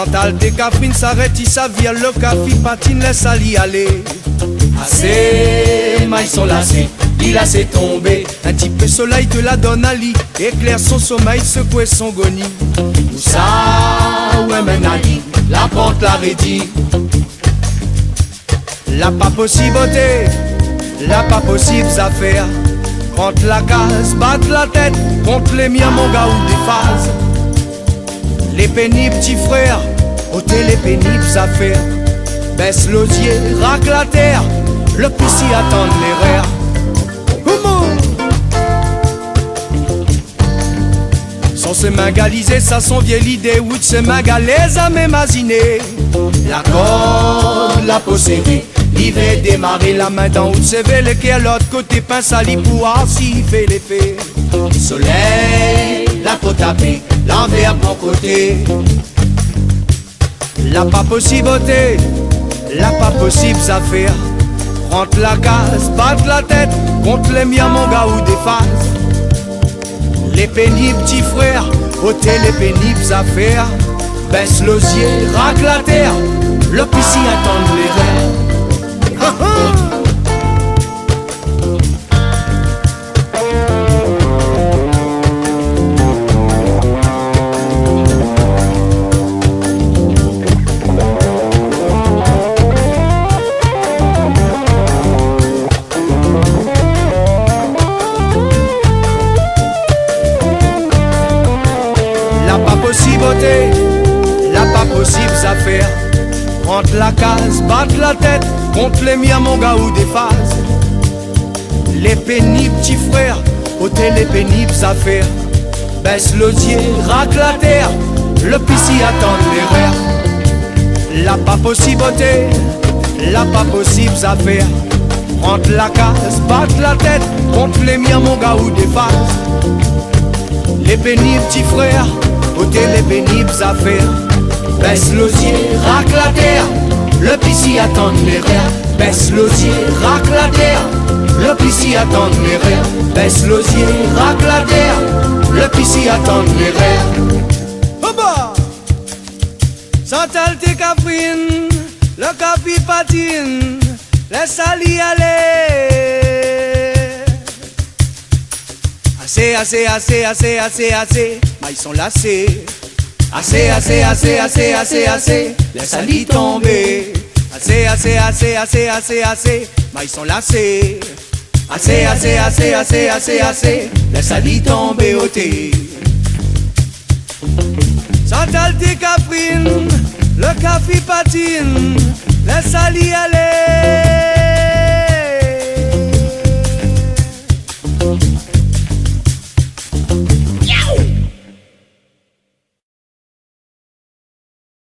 Chantal de Caprine s'arrête, il s'avire, le café patine, laisse Ali aller. Assez, mailles sont lassées, il a s'est tombé. Un petit peu soleil te la donne Ali, éclaire son sommeil, secouer son goni. Où ça, ouais men Ali, la porte la rédit. La pas possibilité, la pas possible affaire. Contre la case, battre la tête, contre les miens mon gars ou des phases. Les pénibles petits frères, ôter les pénibles affaires. Baisse l'osier, racle la terre, le pissi attend l'erreur. Sans se mangaliser, ça son vieille idée, ou de se mangalaises à m'imaginer. La corde, la peau serrée, l'hiver démarrer, la main dans haut de se vele, qui à l'autre côté pince à pour voir s'il fait l'effet. Soleil, la peau tapée, l'envers bon côté. La pas possibilité, la pas possible affaire. Rentre la case, battre la tête, contre les miens mon gars ou des phases. Les pénibles petits frères, ôter les pénibles affaires. Baisse l'osier, racle la terre, le pissi attend les rêves. La pas possible affaire. Rentre la case, battre la tête, contre les miens mon gars ou des phases. Les pénibles petits frères, ôter les pénibles affaires. Baisse l'osier, racle la terre, le pissi attend l'erreur. La pas possibilité, la pas possible affaire. Rentre la case, battre la tête, contre les miens mon gars ou des phases. Les pénibles petits frères, ôter les pénibles affaires. Baisse l'osier, racle la terre, le pissi attend l'erreur. Baisse l'osier, racle la terre, le pissi attend l'erreur. Baisse l'osier, racle la terre, le pissi attend l'erreur. Oh bah, Chantal de Caprine, le capi patine, laisse Ali aller. Assez, assez, assez, assez, assez, assez, mais ils sont lassés. Assez, assez, assez, assez, assez, assez, laisse Ali tomber. Assez, assez, assez, assez, assez, assez, mais ils sont lassés. Assez, assez, assez, assez, assez, assez, laisse Ali tomber au thé. Chantal de Caprine, le café patine, laisse Ali aller.